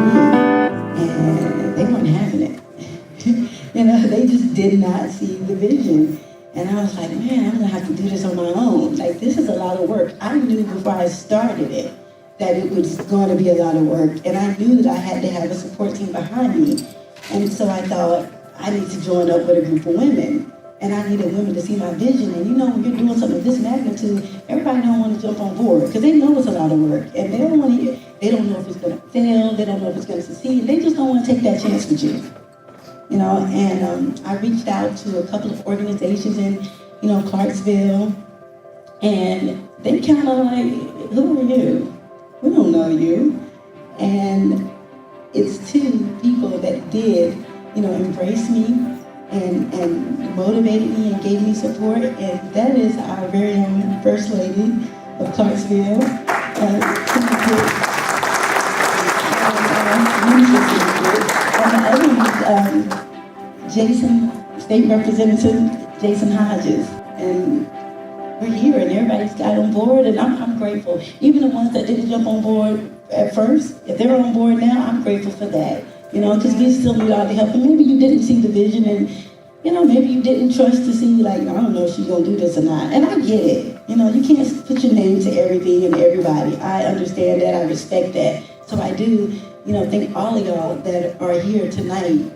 me. And they weren't having it. They just did not see the vision. And I was like, man, I'm gonna have to do this on my own. Like, this is a lot of work. I knew before I started it that it was going to be a lot of work. And I knew that I had to have a support team behind me. And so I thought, I need to join up with a group of women. And I needed women to see my vision. And when you're doing something of this magnitude, everybody don't want to jump on board because they know it's a lot of work. And they don't know if it's going to fail. They don't know if it's going to succeed. They just don't want to take that chance with you. And I reached out to a couple of organizations in, Clarksville. And they kind of like, who are you? We don't know you. And it's two people that did, embrace me and motivated me and gave me support. And that is our very own First Lady of Clarksville, and the other was State Representative Jason Hodges. And we're here and everybody's got on board, and I'm grateful. Even the ones that didn't jump on board at first, if they're on board now, I'm grateful for that. Because we still need all the help. And maybe you didn't see the vision, and maybe you didn't trust to see, like, I don't know if she's gonna do this or not. And I get it. You can't put your name to everything and everybody. I understand that, I respect that. So I do, thank all of y'all that are here tonight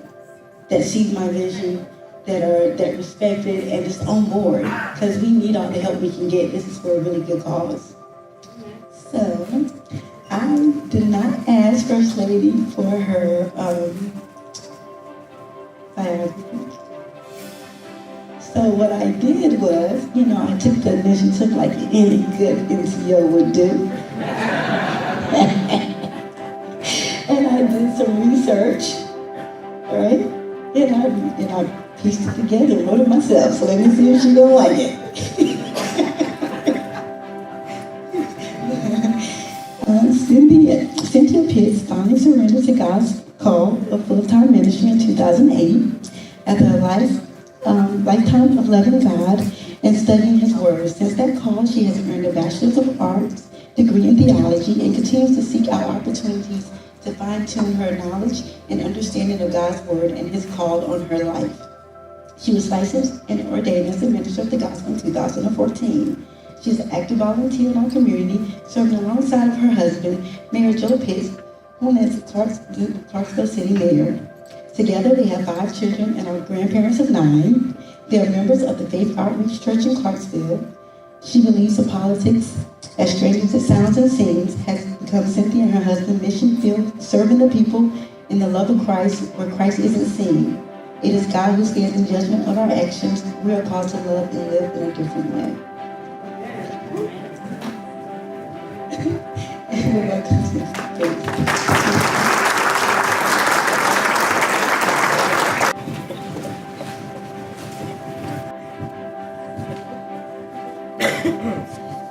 that see my vision, that respect it and just on board, because we need all the help we can get. This is for a really good cause. So I did not ask First Lady for her biography. So what I did was, I took the initiative like any good MCO would do. And I did some research, right? And I pieced it together and wrote it myself, so let me see if she's gonna like it. Cynthia Pitts finally surrendered to God's call of full-time ministry in 2008 after a lifetime of loving God and studying His Word. Since that call, she has earned a Bachelor's of Arts degree in theology and continues to seek out opportunities to fine-tune her knowledge and understanding of God's Word and His call on her life. She was licensed and ordained as a minister of the gospel in 2014. She's an active volunteer in our community, serving alongside of her husband, Mayor Joe Pitts, who is Clarksville City Mayor. Together, they have 5 children and are grandparents of 9. They are members of the Faith Outreach Church in Clarksville. She believes in politics, as strange as it sounds and seems, has become Cynthia and her husband mission-filled, serving the people in the love of Christ where Christ isn't seen. It is God who stands in judgment of our actions. We are called to love and live in a different way.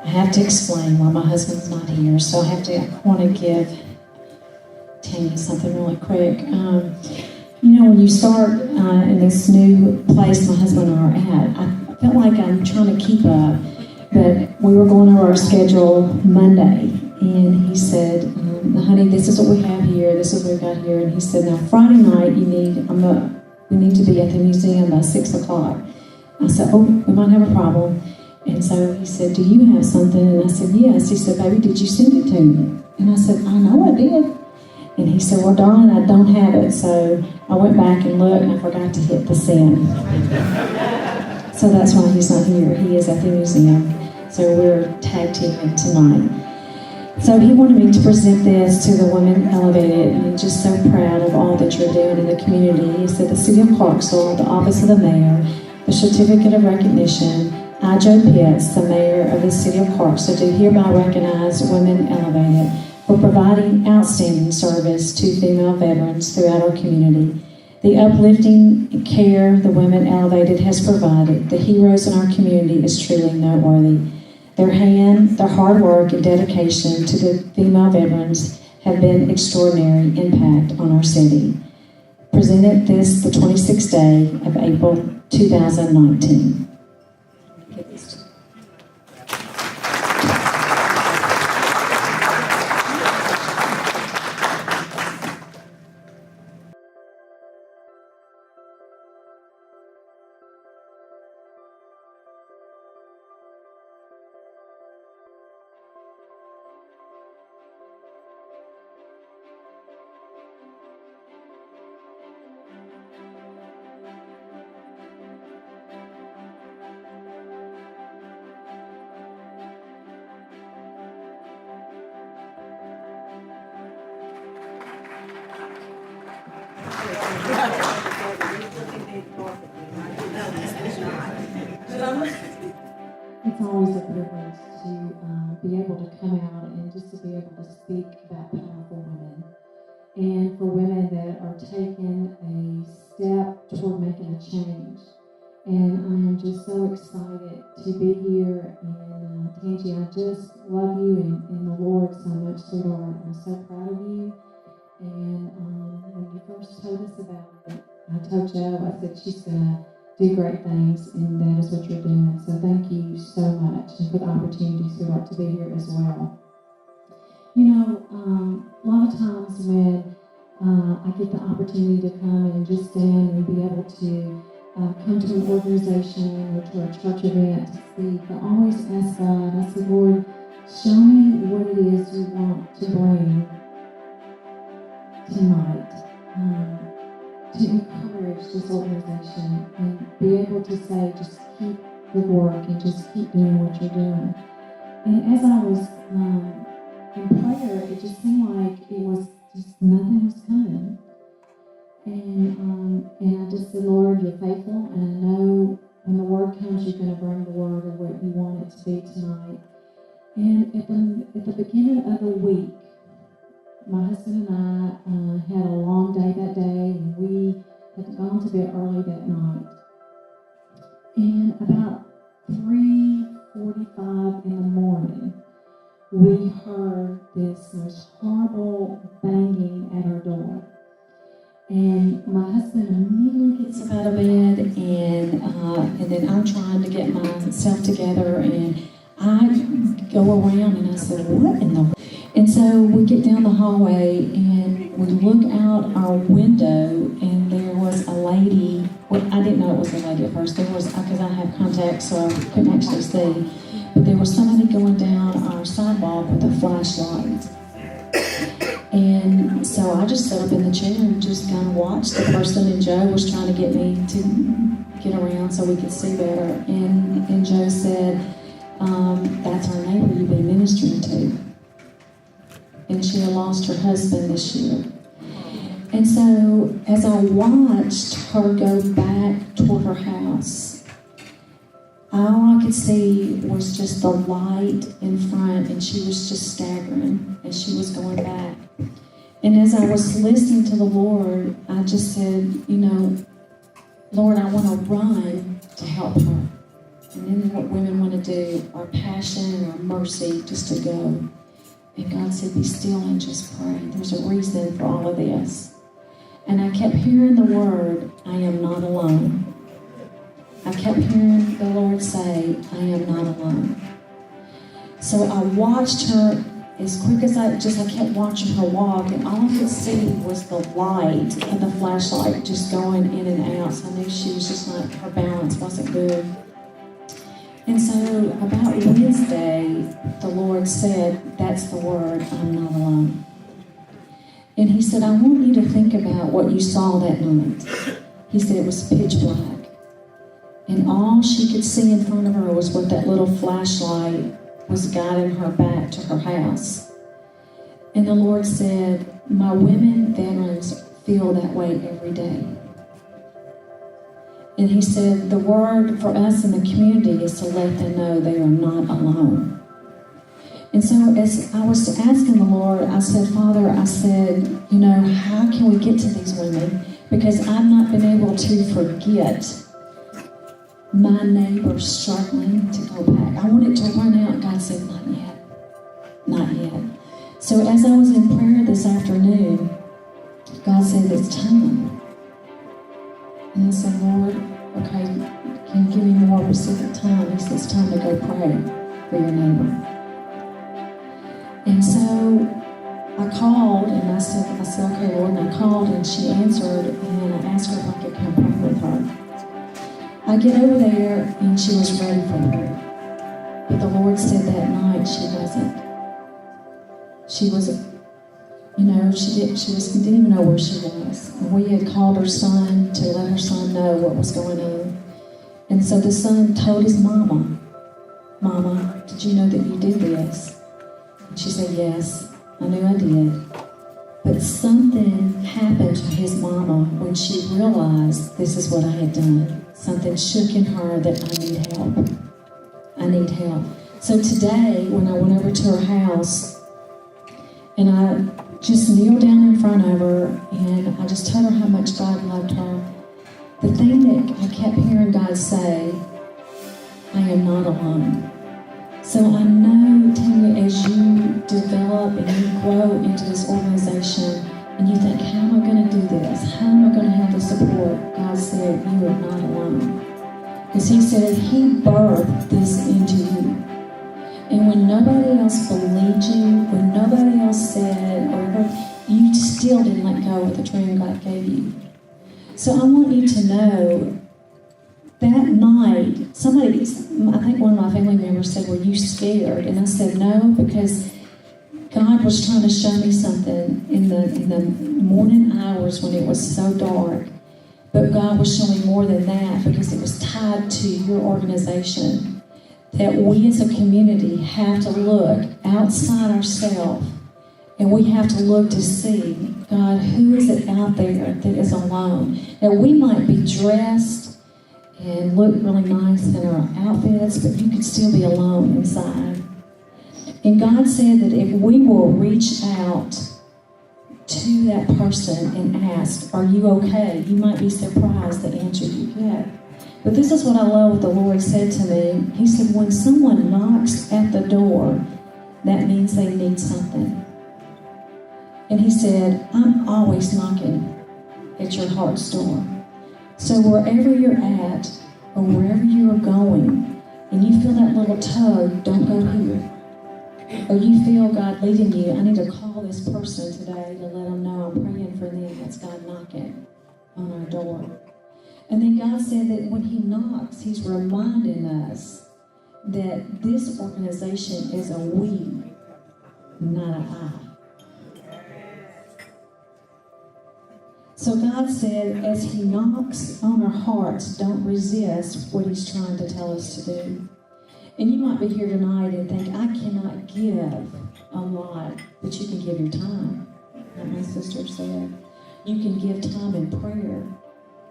I have to explain why my husband's not here, so I want to give Tangi something really quick. When you start in this new place my husband and I are at, I felt like I'm trying to keep up, but we were going over our schedule Monday, and he said, honey, this is what we have here, this is what we've got here, and he said, now Friday night we need to be at the museum by 6 o'clock. I said, oh, we might have a problem. And so he said, do you have something? And I said, yes. He said, baby, did you send it to me? And I said, I know I did. And he said, well, darling, I don't have it. So I went back and looked, and I forgot to hit the send. So that's why he's not here. He is at the museum. So we're tag teaming tonight. So he wanted me to present this to the Women Elevated, and I'm just so proud of all that you're doing in the community. He said, the City of Clarksville, the Office of the Mayor, the Certificate of Recognition, I, Joe Pitts, the Mayor of the City of Clarksville, do hereby recognize Women Elevated for providing outstanding service to female veterans throughout our community. The uplifting care the Women Elevated has provided the heroes in our community is truly noteworthy. Their hard work and dedication to the female veterans have been extraordinary impact on our city. Presented this the 26th day of April 2019. It's always a privilege to be able to come out and just to be able to speak about powerful women. And for women that are taking a step toward making a change. And I am just so excited to be here. And Tangi, I just love you and the Lord so much, sweetheart. I'm so proud of you. And when you first told us about it, I told Joe, I said, she's going to do great things, and that is what you're doing. So thank you so much, and for the opportunity, sweetheart, to be here as well. You know, a lot of times when I get the opportunity to come and just stand and be able to come to an organization or to a church event to speak, I always ask God, I said, Lord, show me what it is you want to bring tonight. To encourage this organization and be able to say, just keep the work and just keep doing what you're doing. And as I was in prayer, it just seemed like it was just nothing was coming. And I just said, Lord, you're faithful, and I know when the word comes, you're going to bring the word of what you want it to be tonight. And at the beginning of the week, my husband and I had a long day that day, and we had gone to bed early that night. And about 3:45 in the morning, we heard this most horrible banging at our door. And my husband immediately gets up out of bed, and then I'm trying to get myself together, and I go around and I said, what in the... And so we get down the hallway and we look out our window, and there was a lady. Well, I didn't know it was a lady at first. There was, because I have contacts, so I couldn't actually see. But there was somebody going down our sidewalk with a flashlight. And so I just sat up in the chair and just kind of watched the person, and Joe was trying to get me to get around so we could see better. And Joe said, that's our neighbor you've been ministering to. And she had lost her husband this year. And so as I watched her go back toward her house, all I could see was just the light in front, and she was just staggering as she was going back. And as I was listening to the Lord, I just said, you know, Lord, I want to run to help her. And then what women want to do, our passion, our mercy, just to go. And God said, be still and just pray. There's a reason for all of this. And I kept hearing the word, I am not alone. I kept hearing the Lord say, I am not alone. So I watched her as quick as I kept watching her walk, and all I could see was the light of the flashlight just going in and out. So I knew she was just like, her balance wasn't good. And so about Wednesday, the Lord said, that's the word, I'm not alone. And he said, I want you to think about what you saw that night. He said it was pitch black. And all she could see in front of her was what that little flashlight was guiding her back to her house. And the Lord said, my women veterans feel that way every day. And he said, the word for us in the community is to let them know they are not alone. And so as I was asking the Lord, I said, Father, I said, you know, how can we get to these women? Because I've not been able to forget my neighbor struggling to go back. I wanted to run out. God said, not yet. Not yet. So as I was in prayer this afternoon, God said, it's time. And I said, Lord, okay, can you give me more specific time? He said, it's time to go pray for your neighbor. And so I called and I said, okay, Lord, and I called and she answered, and I asked her if I could come pray with her. I get over there and she was ready for prayer. But the Lord said that night she wasn't. She wasn't. You know, she didn't even know where she was. And we had called her son to let her son know what was going on. And so the son told his mama, did you know that you did this? And she said, yes, I knew I did. But something happened to his mama when she realized this is what I had done. Something shook in her that I need help. I need help. So today, when I went over to her house, and I just kneeled down in front of her, and I just told her how much God loved her, the thing that I kept hearing God say, I am not alone. So I know, Tangi, as you develop and you grow into this organization, and you think, how am I going to do this? How am I going to have the support? God said, you are not alone. Because he said he birthed this into you. And when nobody else believed you, when nobody else said, or you still didn't let go of the dream God gave you. So I want you to know, that night, I think one of my family members said, were you scared? And I said, no, because God was trying to show me something in the morning hours when it was so dark. But God was showing me more than that, because it was tied to your organization. That we as a community have to look outside ourselves, and we have to look to see, God, who is it out there that is alone? Now, we might be dressed and look really nice in our outfits, but you could still be alone inside. And God said that if we will reach out to that person and ask, are you okay? You might be surprised the answer you get. But this is what I love what the Lord said to me. He said, when someone knocks at the door, that means they need something. And he said, I'm always knocking at your heart's door. So wherever you're at, or wherever you are going, and you feel that little tug, don't go here. Or you feel God leading you, I need to call this person today to let them know I'm praying for them. That's God knocking on our door. And then God said that when he knocks, he's reminding us that this organization is a we, not an I. So God said, as he knocks on our hearts, don't resist what he's trying to tell us to do. And you might be here tonight and think, I cannot give a lot, but you can give your time, like my sister said. You can give time in prayer.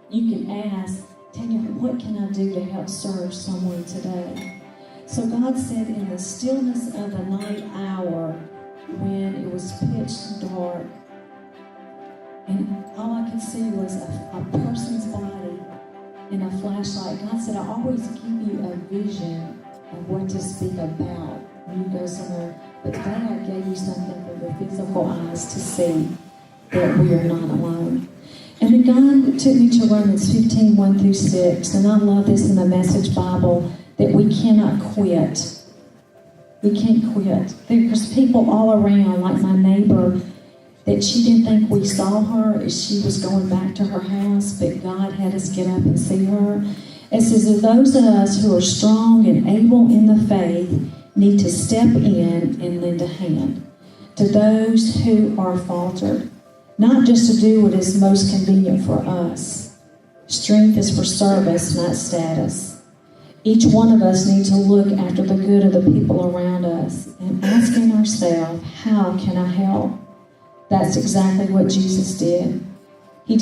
You can ask, Tangi, what can I do to help serve someone today? So God said, in the stillness of the night hour, when it was pitch dark, and all I could see was a person's body and a flashlight. God said, I always give you a vision of what to speak about when you go somewhere. But today I gave you something for your physical eyes to see that we are not alone. And then God took me to Romans 15, 1 through 6. And I love this in the Message Bible, that we cannot quit. We can't quit. There's people all around, like my neighbor, that she didn't think we saw her as she was going back to her house, but God had us get up and see her. It says that those of us who are strong and able in the faith need to step in and lend a hand to those who are faltered, not just to do what is most convenient for us. Strength is for service, not status. Each one of us needs to look after the good of the people around us and asking ourselves, how can I help? That's exactly what Jesus did. He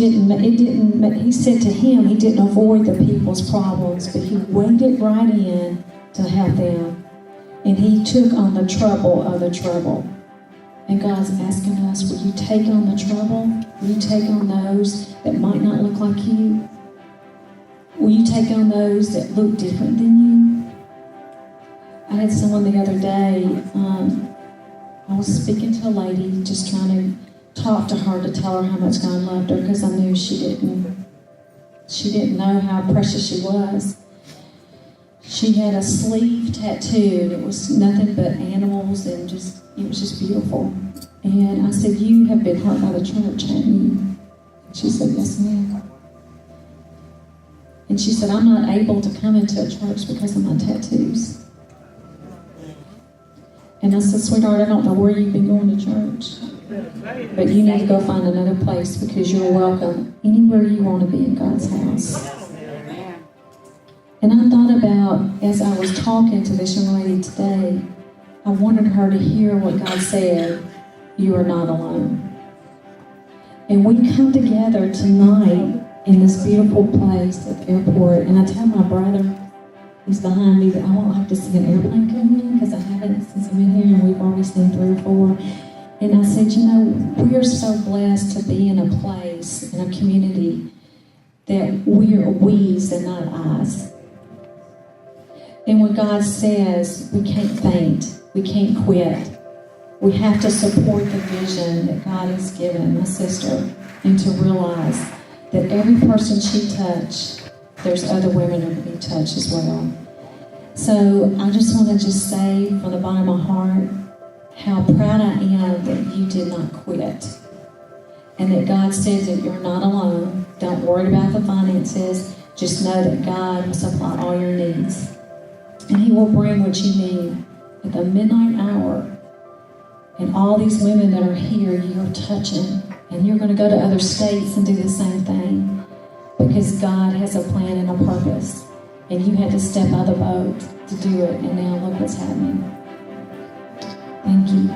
said to him, he didn't avoid the people's problems, but he waded right in to help them. And he took on the trouble of the trouble. And God's asking us, will you take on the trouble? Will you take on those that might not look like you? Will you take on those that look different than you? I had someone the other day, I was speaking to a lady, just trying to talk to her to tell her how much God loved her, because I knew she didn't know how precious she was. She had a sleeve tattooed. It was nothing but animals, and it was just beautiful. And I said, you have been hurt by the church, haven't you? She said, yes, ma'am. And she said, I'm not able to come into a church because of my tattoos. And I said, sweetheart, I don't know where you've been going to church, but you need to go find another place, because you're welcome anywhere you want to be in God's house. And I thought about, as I was talking to this young lady today, I wanted her to hear what God said, you are not alone. And we come together tonight in this beautiful place at the airport, and I tell my brother, he's behind me, that I won't have to see an airplane come in, because I haven't since I've been here, and we've already seen 3 or 4. And I said, you know, we are so blessed to be in a place, in a community, that we are we's and not I's. And when God says we can't faint, we can't quit, we have to support the vision that God has given my sister, and to realize that every person she touched, there's other women that can be touched as well. So I just want to just say from the bottom of my heart how proud I am that you did not quit. And that God says that you're not alone. Don't worry about the finances. Just know that God will supply all your needs. And He will bring what you need at the midnight hour. And all these women that are here, you're touching. And you're going to go to other states and do the same thing. Because God has a plan and a purpose. And you had to step out of the boat to do it. And now look what's happening. Thank you.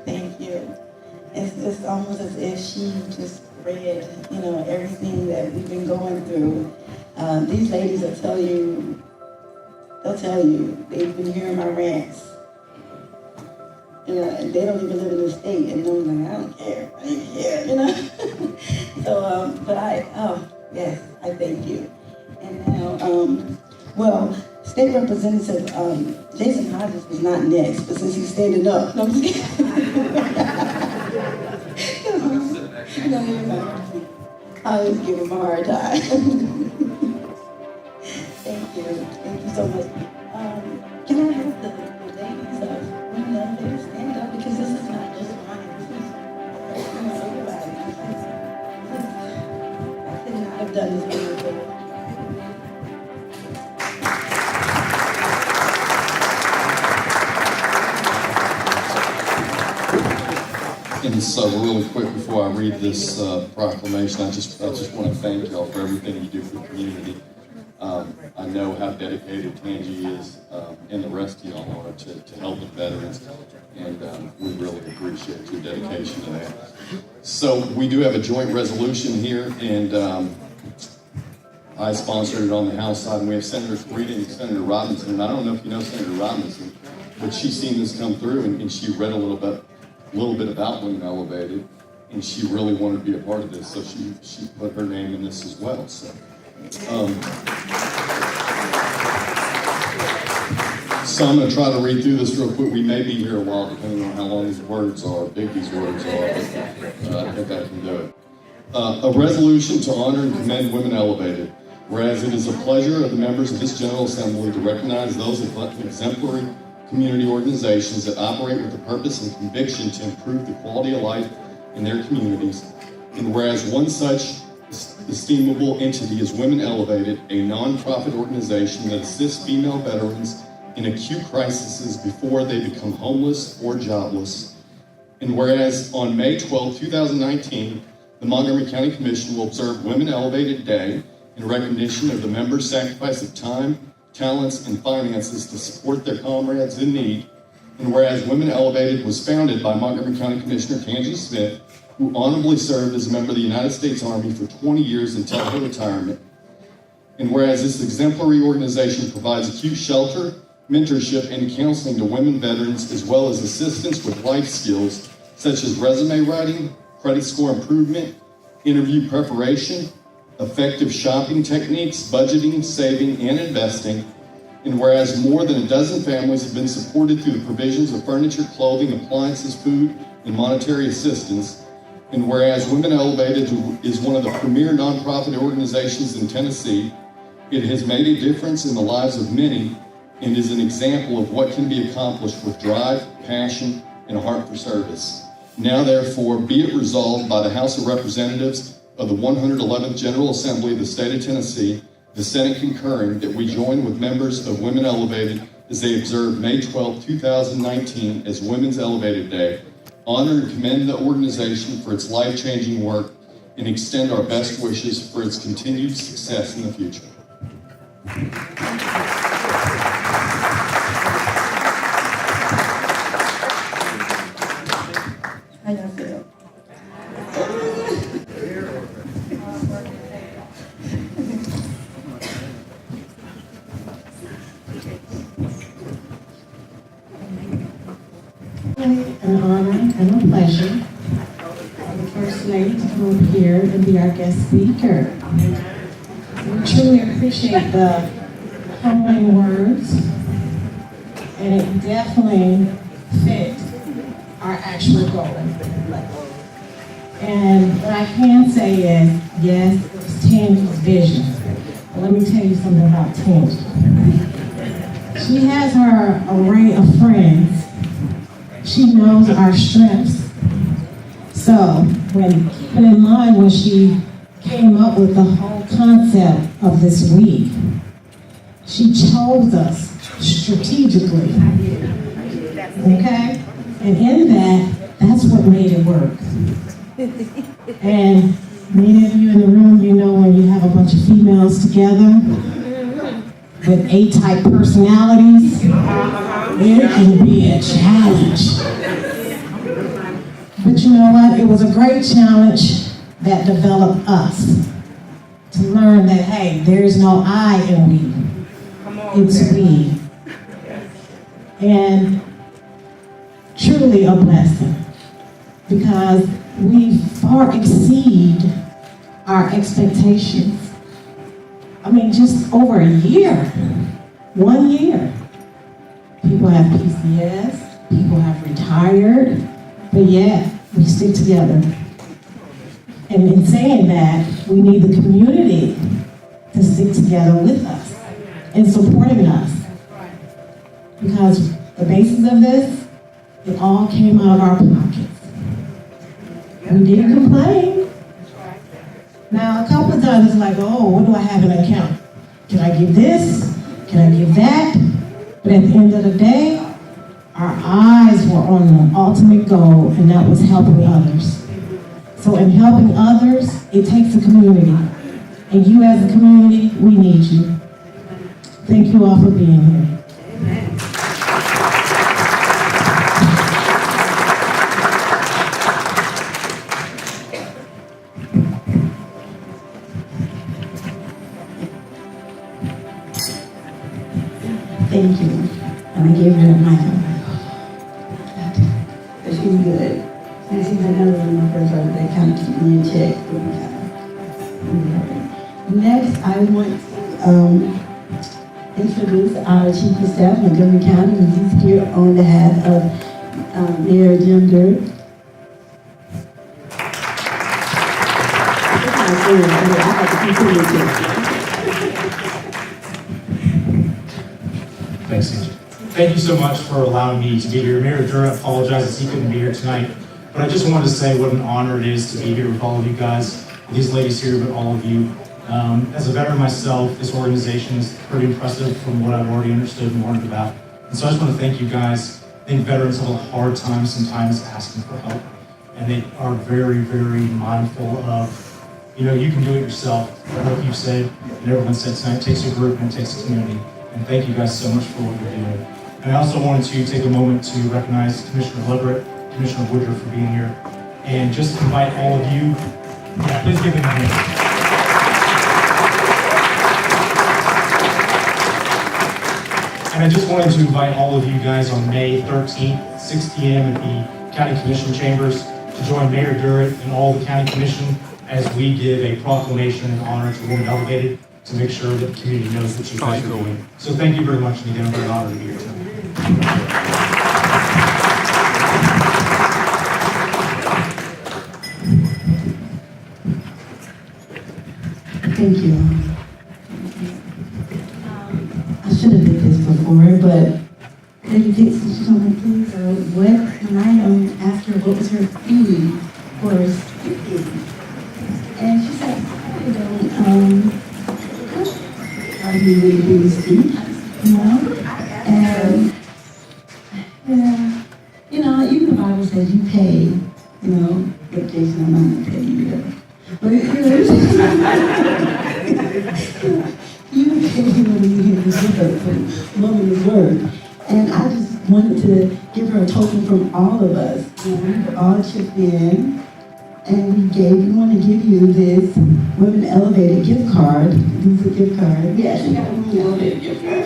Thank you. It's almost as if she just read, you know, everything that we've been going through. These ladies will tell you, they've been hearing my rants. You know, and they don't even live in the state, and I'm like, I don't care, I don't even care, you know? So, yes, I thank you. And now, State Representative Jason Hodges was not next, but since he's standing up, no, I'm just kidding. I was giving him a hard time. Thank you so much. Can I have the ladies women up there stand up, because this is not just mine. This is everybody. I could not have done this before. And so really quick before I read this proclamation, I just want to thank y'all for everything you do for the community. I know how dedicated Tangi is and the rest of y'all are to helping veterans, and we really appreciate your dedication to that. So we do have a joint resolution here, and I sponsored it on the House side, and we have Senator Reed and Senator Robinson. And I don't know if you know Senator Robinson, but she's seen this come through, and she read a little bit about Women Elevated, and she really wanted to be a part of this, so she put her name in this as well. So I'm going to try to read through this real quick. We may be here a while, depending on how long these words are, big these words are, but I think I can do it. A resolution to honor and commend Women Elevated. Whereas it is a pleasure of the members of this General Assembly to recognize those exemplary community organizations that operate with the purpose and conviction to improve the quality of life in their communities. And whereas one such estimable entity is Women Elevated, a nonprofit organization that assists female veterans in acute crises before they become homeless or jobless. And whereas on May 12, 2019, the Montgomery County Commission will observe Women Elevated Day in recognition of the members' sacrifice of time, talents, and finances to support their comrades in need. And whereas Women Elevated was founded by Montgomery County Commissioner Tangi Smith, who honorably served as a member of the United States Army for 20 years until her retirement. And whereas this exemplary organization provides acute shelter, mentorship, and counseling to women veterans, as well as assistance with life skills such as resume writing, credit score improvement, interview preparation, effective shopping techniques, budgeting, saving, and investing. And whereas more than a dozen families have been supported through the provisions of furniture, clothing, appliances, food, and monetary assistance. And whereas Women Elevated is one of the premier nonprofit organizations in Tennessee, it has made a difference in the lives of many and is an example of what can be accomplished with drive, passion, and a heart for service. Now, therefore, be it resolved by the House of Representatives of the 111th General Assembly of the State of Tennessee, the Senate concurring, that we join with members of Women Elevated as they observe May 12, 2019 as Women's Elevated Day, honor and commend the organization for its life-changing work, and extend our best wishes for its continued success in the future. How y'all feel? An honor and a pleasure for the First Lady to come up here and be our guest speaker. We truly appreciate the humbling words, and it definitely fit our actual goal. And what I can say is, yes, it was Tangi's vision. But let me tell you something about Tangi. She has her array of friends. She knows our strengths. So, keeping in mind when she came up with the whole concept of this week, she chose us strategically. Okay? And in that's what made it work. And many of you in the room, you know when you have a bunch of females together with A-type personalities, it can be a challenge. But you know what? It was a great challenge that developed us to learn that, hey, there's no I in we. It's we. And truly a blessing, because we far exceed our expectations. I mean, just over a year, 1 year. People have PCS, people have retired, but yet we stick together. And in saying that, we need the community to stick together with us and supporting us. Because the basis of this, it all came out of our pockets. We didn't complain. Now, a couple of times it's like, oh, what do I have in an account? Can I give this? Can I give that? But at the end of the day, our eyes were on the ultimate goal, and that was helping others. So in helping others, it takes a community. And you as a community, we need you. Thank you all for being here. Thank you. And I gave her a mic. But she's good. And she's another one of my first ones that kind of keep me in check. Next, I want to introduce our Chief of Staff, Montgomery County, and he's here on behalf of Mayor Jim Durrett. I have to continue to. Thanks, Angie. Thank you so much for allowing me to be here. Mayor Durrett apologizes he couldn't be here tonight, but I just wanted to say what an honor it is to be here with all of you guys, these ladies here, but all of you. As a veteran myself, this organization is pretty impressive from what I've already understood and learned about. And so I just want to thank you guys. I think veterans have a hard time sometimes asking for help, and they are very, very mindful of, you can do it yourself. Like you said, and everyone said tonight, it takes a group and it takes a community. And thank you guys so much for what you're doing. And I also wanted to take a moment to recognize Commissioner Leverett, Commissioner Woodruff for being here, and just invite all of you, please give them a hand. And I just wanted to invite all of you guys on May 13th, 6 p.m. at the County Commission Chambers to join Mayor Durrett and all the County Commission as we give a proclamation in honor to Women Elevated to make sure that the community knows what you guys are doing. So thank you very much, and again, I'm very honored to be here tonight. Thank you. I should have did this before, but Lady Dixon, she told me, please, what tonight after what was her theme for speaking? And she said, I don't, are you ready to speak? And pay, you know, but Jason, I'm not gonna pay you either. But you pay when you hear this woman's word. And I just wanted to give her a token from all of us. And we all chipped in, and we want to give you this Women Elevated gift card. This is a gift card. We actually got a Women Elevated gift card.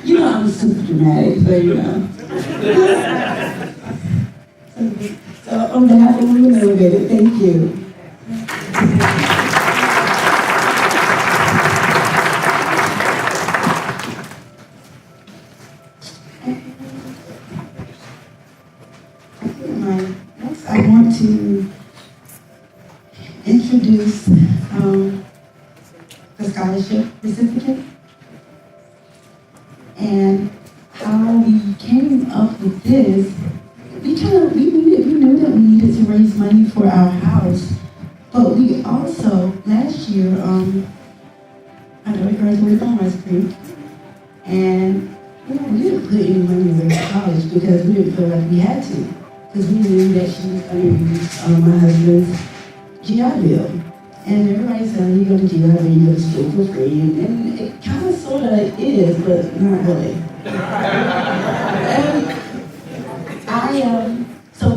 You know I'm super dramatic, so you know. So on behalf of Women Elevated, thank you. Next, I want to introduce the scholarship recipient and how we came up with this. We knew that we needed to raise money for our house, but we also last year I know we graduated from high school, and we didn't put any money away for college because we didn't feel like we had to. Because we knew that she was going to use my husband's GI Bill. And everybody said, you go to GI Bill, you go to school for free. And it kind of sort of is, but not really. So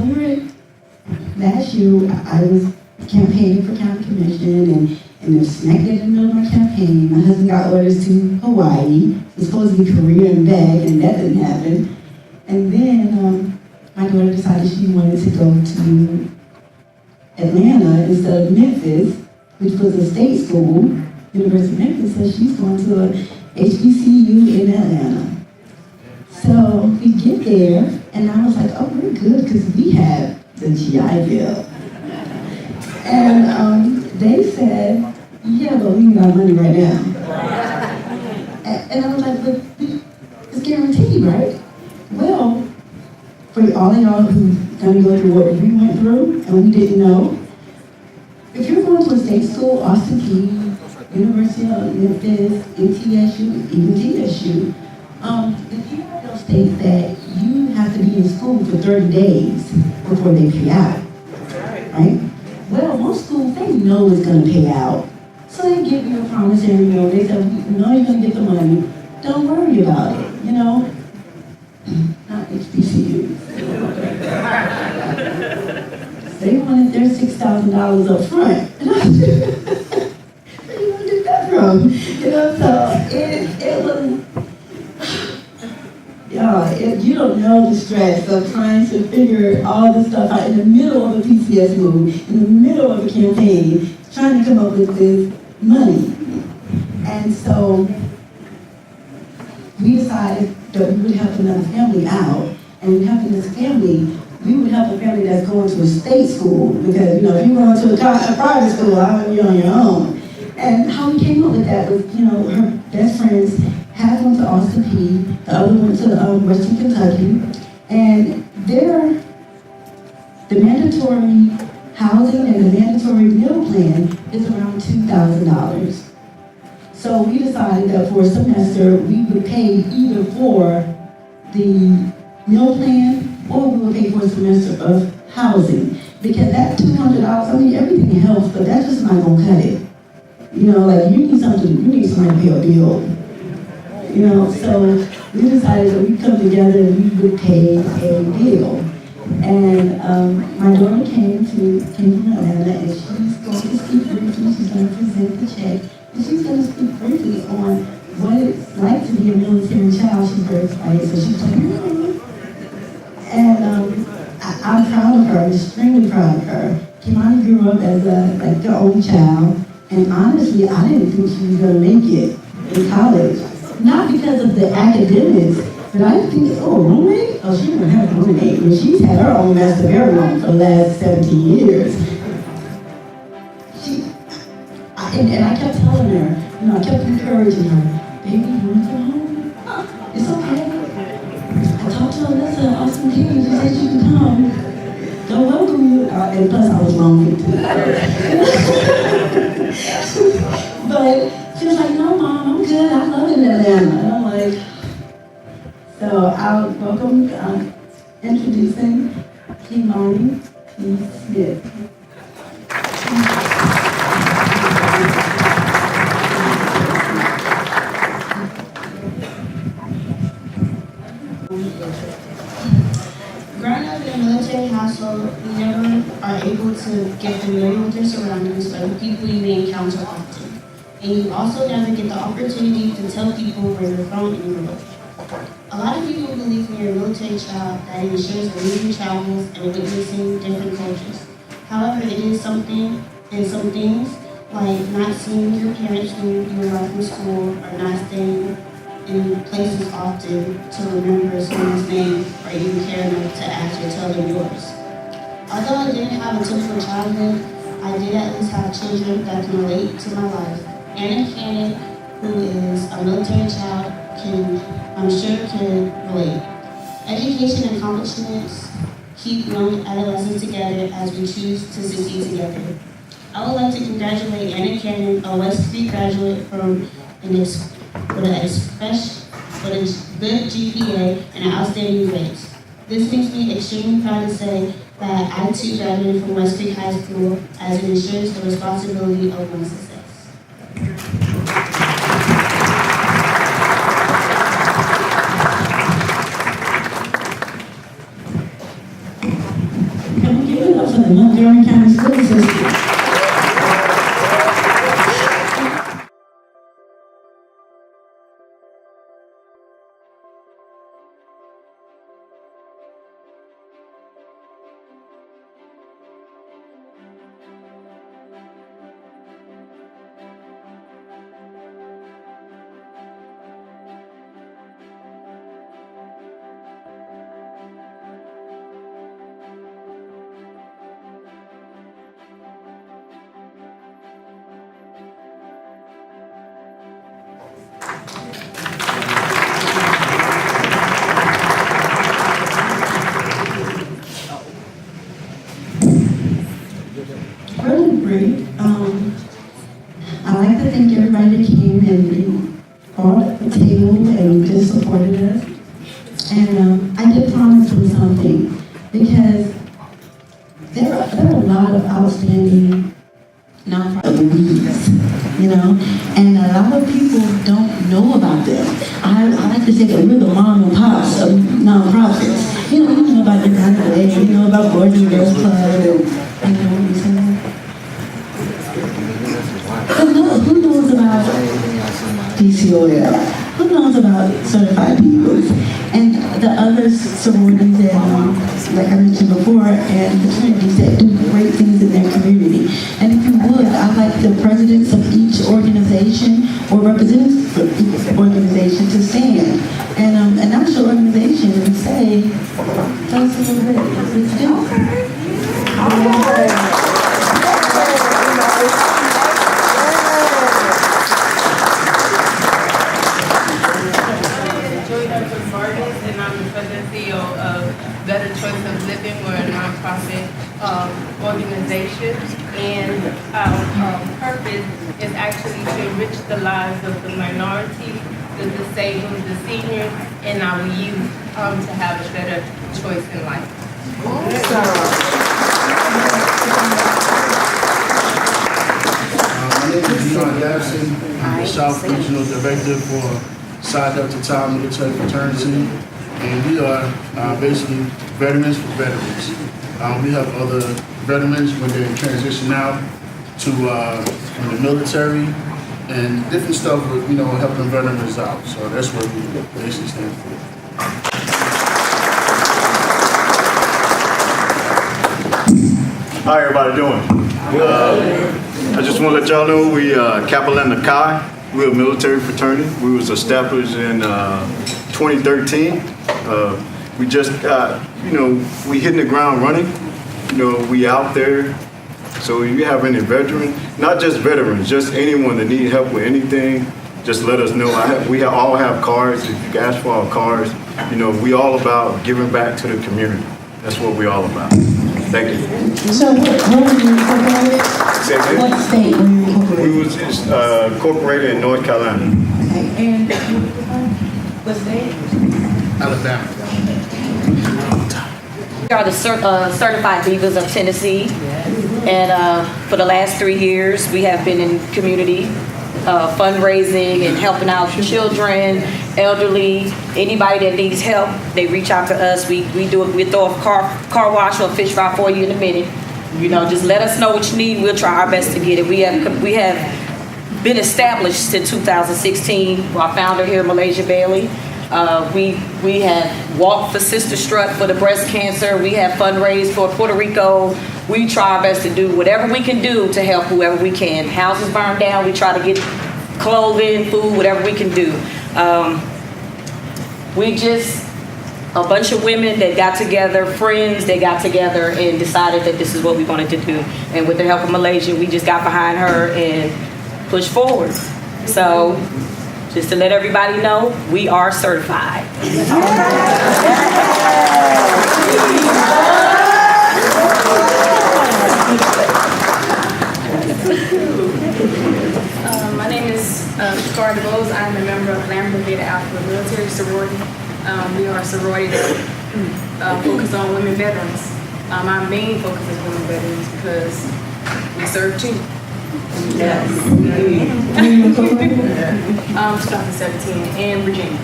last year, I was campaigning for county commission, and then smack in the middle of my campaign, my husband got orders to Hawaii. It was supposed to be Korea and back, and that didn't happen. And then, my daughter decided she wanted to go to Atlanta instead of Memphis, which was a state school, University of Memphis, so she's going to a HBCU in Atlanta. So we get there, and I was like, oh, we're good, because we have the GI Bill. And they said, yeah, but we need our money right now. And I was like, but it's guaranteed, right? Well, for all of y'all who's going to go through what we went through and we didn't know, if you're going to a state school, Austin Peay, University of Memphis, MTSU, even TSU, the GI states that you have to be in school for 30 days before they pay out, right? Well, most schools, they know it's going to pay out. So they give you a promissory note. They say, we know you're going to get the money. Don't worry about it, you know? Not HBCU. They wanted their $6,000 up front. And I said, where do you want to get that from? You know, so it was, you don't know the stress of trying to figure all this stuff out in the middle of a PCS move, in the middle of a campaign, trying to come up with this money. And so we decided that we would help another family out, and helping this family, we would help a family that's going to a state school, because, you know, if you're going to a private school, you're on your own. And how we came up with that was, you know, her best friends, half went to Austin Peay, the other went to Western Kentucky, and the mandatory housing and the mandatory meal plan is around $2,000. So we decided that for a semester, we would pay either for the meal plan or we would pay for a semester of housing. Because that $200, I mean, everything helps, but that's just not gonna cut it. You know, like you need somebody to pay a bill. You know, so we decided that we'd come together and we would pay a bill. And my daughter came from Atlanta, and she's going to speak briefly. She's going to present the check. And she's going to speak briefly on what it's like to be a military child. She's very excited, so she's like, and I'm proud of her. I'm extremely proud of her. Kimani grew up as the only child, and honestly, I didn't think she was going to make it in college. Not because of the academics, but I think, roommate? Oh, she's going to have a roommate. And she's had her own mess of her own for the last 17 years. And I kept telling her, you know, I kept encouraging her, baby, you want to go home? It's okay. I talked to Alyssa, Austin Peay, she said she can come. They'll welcome you. And plus, I was wrong too. But she was like, no, Mom, I'm good. I love it in Atlanta. And I'm like, So I'll welcome, introducing Kimani Smith. Growing up in a military household, we never are able to get familiar with your surroundings or the people you may encounter often. And you also never get the opportunity to tell people where you're from and your role. A lot of people believe when you're a military child that it ensures leading travels and witnessing different cultures. However, it is something in some things, like not seeing your parents when you arrive from school or not staying in places often to remember someone's name or even care enough to actually tell them yours. Although I didn't have a typical childhood, I did at least have children that can relate to my life. Anna Cannon, who is a military child, I'm sure can relate. Education and accomplishments keep young adolescents together as we choose to succeed together. I would like to congratulate Anna Cannon, a West Street graduate with a good GPA and an outstanding grades. This makes me extremely proud to say that I too graduated from West Creek High School, as it ensures the responsibility of my success. Can we give it up for the Montgomery County School System? Really great. I'd like to thank everybody that came and brought up the table and just supported us. And I did promise them something, because there are a lot of outstanding nonprofit leagues, and a lot of people don't know about them. I like to say that we're the mom and pops of nonprofits. You know about the Gala, you know about Boys and Girls Club, and you know, who knows about DCOL? Who knows about certified peoples? And the other sororities that, like I mentioned before, and fraternities that do great things in their community. And if you would, I'd like the presidents of each organization or representatives of each organization to stand and announce your organization and say, tell us a little bit. Let's do it. And I'm the president and CEO of Better Choice of Living. We're a nonprofit organization, and our purpose is actually to enrich the lives of the minority, the disabled, the seniors, and our youth to have a better choice in life. My name is John Dabson. I'm the South Regional Director for Side Up to Town Military Fraternity, and we are basically veterans for veterans. We have other veterans when they transition out to from the military and different stuff with helping veterans out. So that's what we basically stand for. How everybody doing? I just want to let y'all know we Kaplan Kai. We're a military fraternity. We was established in 2013. We just got, we hitting the ground running. We out there. So if you have any veterans, not just veterans, just anyone that need help with anything, just let us know. We all have cards. If you can ask for our cards, we all about giving back to the community. That's what we all about. Thank you. So where were you incorporated? What state were you incorporated? We was incorporated in North Carolina. Okay, and what state? Alabama. We are the Certified Divas of Tennessee, and for the last 3 years, we have been in community fundraising and helping out children, elderly, anybody that needs help. They reach out to us. We do it. We throw a car wash or a fish fry for you in a minute. You know, just let us know what you need. We'll try our best to get it. We have been established since 2016. Our founder here, Malaysia Bailey. We have walked for Sister Strut for the breast cancer. We have fundraised for Puerto Rico. We try our best to do whatever we can do to help whoever we can. Houses burned down, we try to get clothing, food, whatever we can do. We just, a bunch of women that got together, friends that got together and decided that this is what we wanted to do. And with the help of Malaysia, we just got behind her and pushed forward. So, just to let everybody know, we are certified. My name is Shakara DeBose. I am a member of Lambert Beta Alpha Military Sorority. We are a sorority that focuses on women veterans. Our main focus is women veterans because we serve too. Yes. 2017 in Virginia.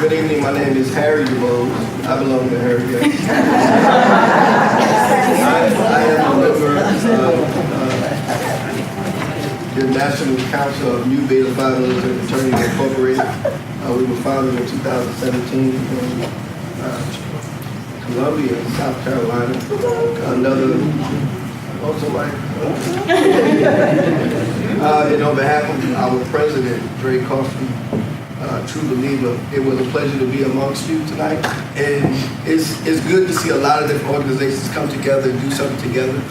Good evening, my name is Harry DeBose. I belong to Harry. I am a member of the National Council of New Beta Phi Military Fraternities Incorporated. We were founded in 2017 in Columbia, South Carolina. And on behalf of our president, Dre Coffey, true believer, it was a pleasure to be amongst you tonight. And it's good to see a lot of different organizations come together and do something together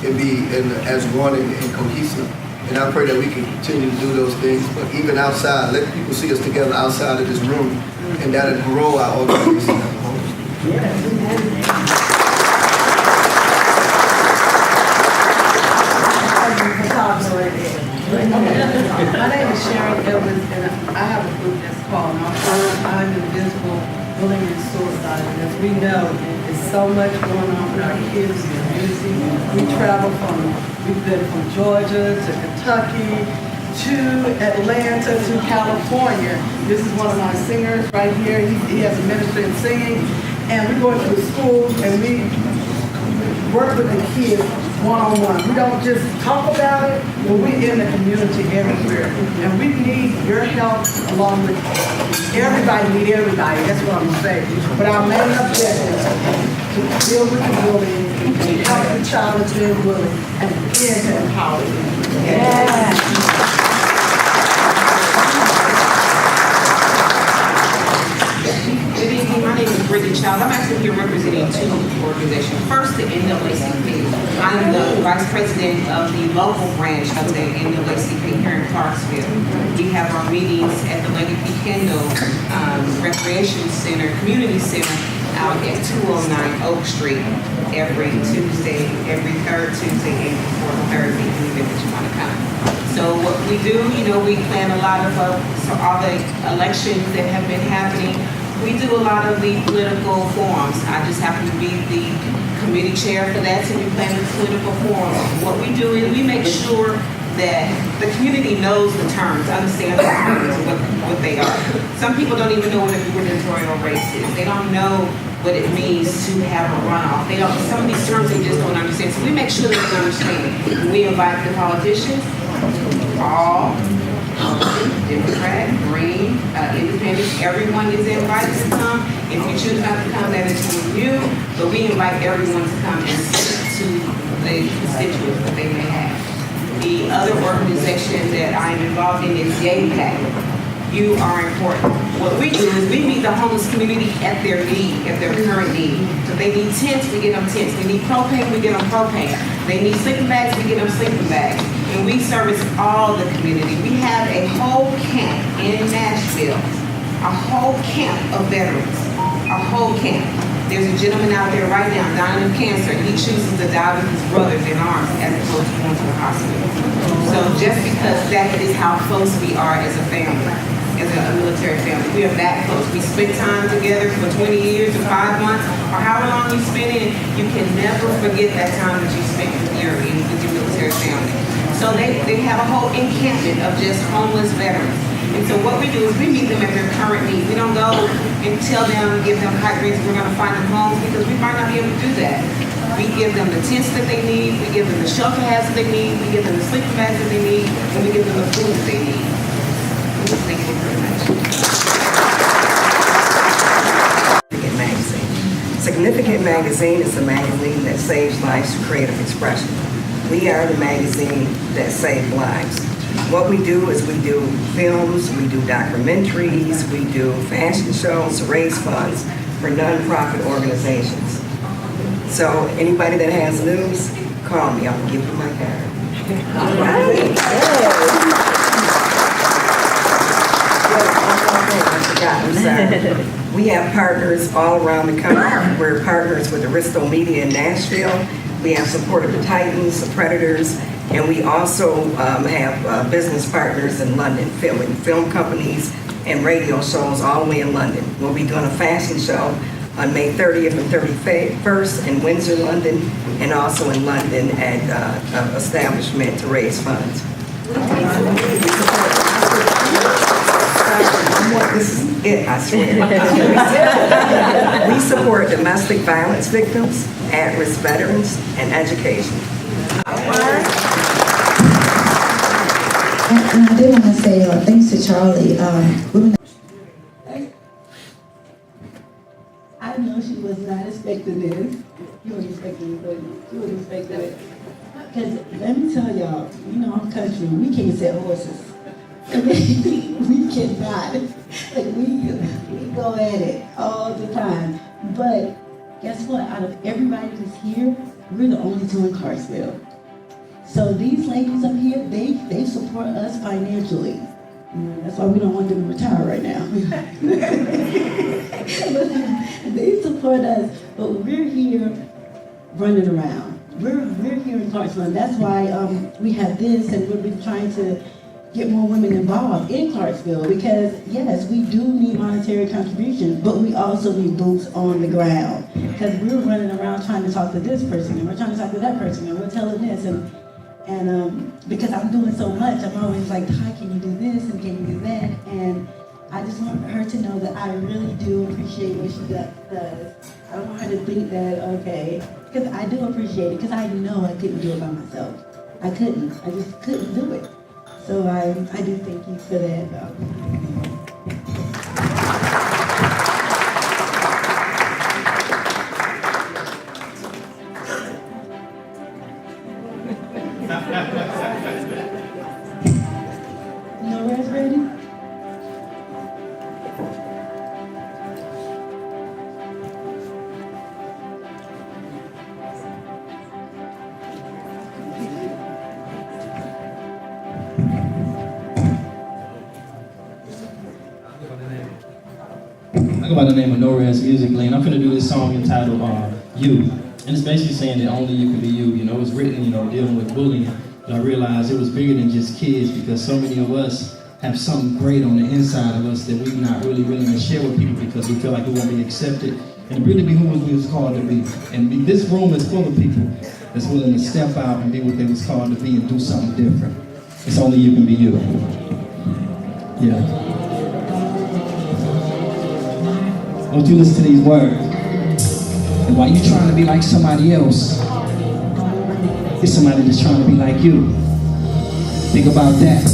and be as one and cohesive. And I pray that we can continue to do those things, but even outside, let people see us together outside of this room, and that'll grow our organization as a whole. My name is Sharon Edwards, and I have a group that's called I'm Invisible Bullying and Suicide. And as we know, there's so much going on with our kids in the community. We've been from Georgia to Kentucky to Atlanta to California. This is one of my singers right here. He has a ministry in singing. And we go into the schools and we work with the kids one-on-one. We don't just talk about it, but we're in the community everywhere. And we need your help along with everybody. That's what I'm going to say. But our main objective is to deal with the bullying, to help the child that's been bullied, and begin to empower them. Yeah. Good evening, my name is Brittany Child. I'm actually here representing two organizations. First, the NAACP. I'm the Vice President of the local branch of the NAACP here in Clarksville. We have our meetings at the Lady P. Kendall Recreation Center, Community Center, out at 209 Oak Street every third Tuesday and before the third meeting that you want to come. So what we do, we plan a lot of, all the elections that have been happening. We do a lot of the political forums. I just happen to be the committee chair for that, so we plan the political forums. What we do is we make sure that the community knows the terms, understands the terms, what they are. Some people don't even know what a gubernatorial race is. They don't know what it means to have a runoff. Some of these terms they just don't understand. So we make sure that they understand. We invite the politicians, all, Democrat, Green, Independent, everyone is invited to come. If you choose not to come, that is on you. But we invite everyone to come and speak to the constituents that they may have. The other organization that I am involved in is YAPAC. You are important. What we do is we meet the homeless community at their need, at their current need. So they need tents, we get them tents. They need propane, we get them propane. They need sleeping bags, we get them sleeping bags. And we service all the community. We have a whole camp in Nashville, a whole camp of veterans, a whole camp. There's a gentleman out there right now dying of cancer, and he chooses to die with his brothers in arms as opposed to going to the hospital. So just because that is how close we are as a family, as a military family. We are that close. We spent time together for 20 years or 5 months, or however long you spend in, you can never forget that time that you spent with your military family. So they have a whole encampment of just homeless veterans. And so what we do is we meet them at their current need. We don't go and tell them, give them hot drinks, we're gonna find them homes, because we might not be able to do that. We give them the tents that they need, we give them the shelter hats that they need, we give them the sleeping bags that they need, and we give them the food that they need. Thank you very much. Significant Magazine is a magazine that saves lives through creative expression. We are the magazine that saves lives. What we do is we do films, we do documentaries, we do fashion shows to raise funds for nonprofit organizations. So anybody that has news, call me. I'll give you my card. All right. I'm sorry. We have partners all around the country. We're partners with Aristo Media in Nashville. We have supported the Titans, the Predators, and we also have business partners in London, filming film companies and radio shows all the way in London. We'll be doing a fashion show on May 30th and 31st in Windsor, London, and also in London at an establishment to raise funds. This is it, I swear. We support domestic violence victims, at-risk veterans, and education. And I did want to say thanks to Charlie. I know she was not expecting this. You weren't expecting it, but she wasn't expecting it. Because let me tell y'all, you know I'm country, we can't sell horses. We cannot. Like we go at it all the time. But guess what? Out of everybody that's here, we're the only two in Clarksville. So these ladies up here, they support us financially. That's why we don't want them to retire right now. They support us, but we're here running around. We're here in Clarksville, and that's why we have this, and we've been trying to get more women involved in Clarksville, because yes, we do need monetary contributions, but we also need boots on the ground, because we're running around trying to talk to this person, and we're trying to talk to that person, and we're telling this, and because I'm doing so much, I'm always like, hi, can you do this, and can you do that, and I just want her to know that I really do appreciate what she does. I don't want her to think that, okay, because I do appreciate it, because I know I couldn't do it by myself. I couldn't, I just couldn't do it. So I do thank you for that. No rest ready? I go by the name of No Rest Music Lane. I'm gonna do this song entitled You. And it's basically saying that only you can be you. You know, it was written, you know, dealing with bullying. But I realized it was bigger than just kids, because so many of us have something great on the inside of us that we're not really willing to share with people because we feel like we won't be accepted and really be who we was called to be. And this room is full of people that's willing to step out and be what they was called to be and do something different. It's only you can be you. Yeah. Don't you listen to these words. And while you're trying to be like somebody else, it's somebody that's trying to be like you. Think about that.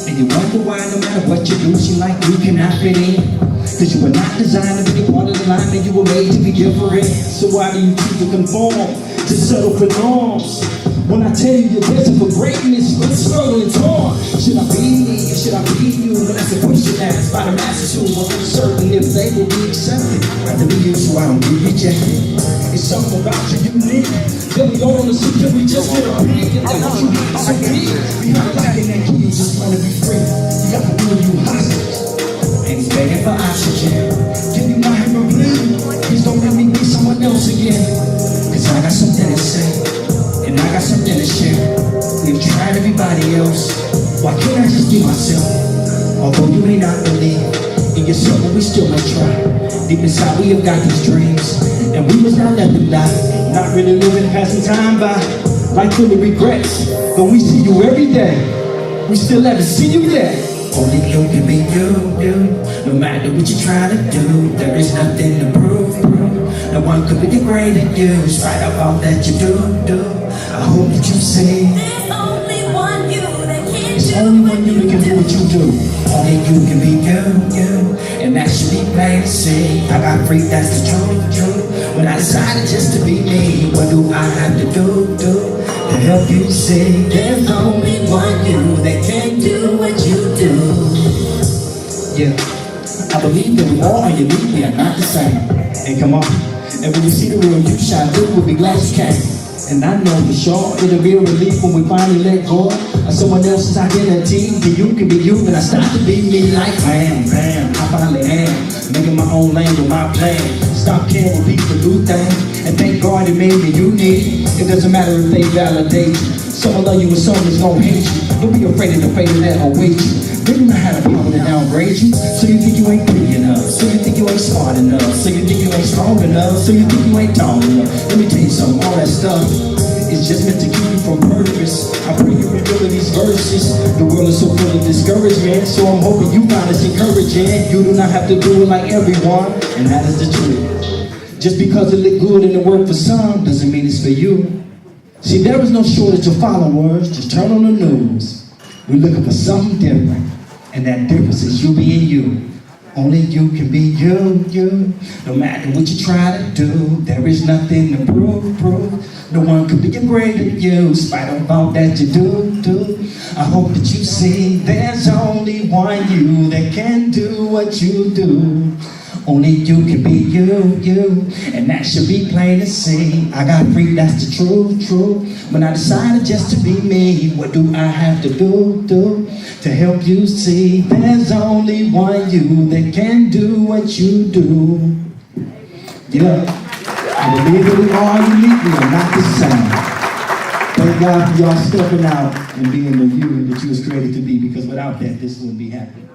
And you wonder why no matter what you do, seem like you cannot fit in. Cause you were not designed to be a part of the line, and you were made to be different. So why do you choose to conform, to settle for norms? When I tell you you're destined for greatness, but struggling torn. Should I be me or should I be you? Well, that's a question asked by the masses who are uncertain if they will be accepted. Rather be you so I don't be rejected. It's something about you unique. Then we don't want to see that we just get a big, and that's what you need so deep. Behind locking that key, you just want to be free. You got to do you hostage. And he's begging for oxygen. Give me my human bleed. Please don't let me be so somebody else? Why can't I just be myself? Although you may not believe in yourself, but we still may try. Deep inside we have got these dreams, and we must not let them die. Not really living, passing time by, like full of regrets. But we see you every day, we still haven't seen you yet. Only you can be you. No matter what you try to do, there is nothing to prove. No one could be greater than you, in spite of all that you do. I hope that you see there's only one you that can do what you do. Only you can be you, and that should be plain to see. I got free, that's the truth. When I decided just to be me, what do I have to do to help you see? There's only one you that can do what you do. Yeah, I believe that we all are unique, we are not the same. And come on, and when you see the real you shine through, we'll be glad you came. And I know for sure it'll be a relief when we finally let go of someone else's identity. That you can be you, and I start to be me like bam, I finally am making my own lane with my plan. Stop caring what people do things, and thank God it made me unique. It doesn't matter if they validate you. Someone love you and someone's gonna hate you. Don't be afraid of the fate of that await you. They do not have the power to downgrade you. So you think you ain't pretty enough. So you think you ain't smart enough. So you think you ain't strong enough. So you think you ain't tall enough. Let me tell you something, all that stuff is just meant to keep you from purpose. I pray you remember these verses. The world is so full of discouragement, so I'm hoping you find this encouraging. You do not have to do it like everyone, and that is the truth. Just because it look good and it work for some doesn't mean it's for you. See, there is no shortage of followers. Just turn on the news. We're looking for something different, and that difference is you being you. Only you can be you. No matter what you try to do, there is nothing to prove. No one could be greater than you, in spite of all that you do. I hope that you see there's only one you that can do what you do. Only you can be you, and that should be plain to see. I got free, that's the truth. When I decided just to be me, what do I have to do to help you see? There's only one you that can do what you do. Yeah, I believe that we all unique, we are not the same. Thank God for y'all stepping out and being the you that you was created to be, because without that, this wouldn't be happening.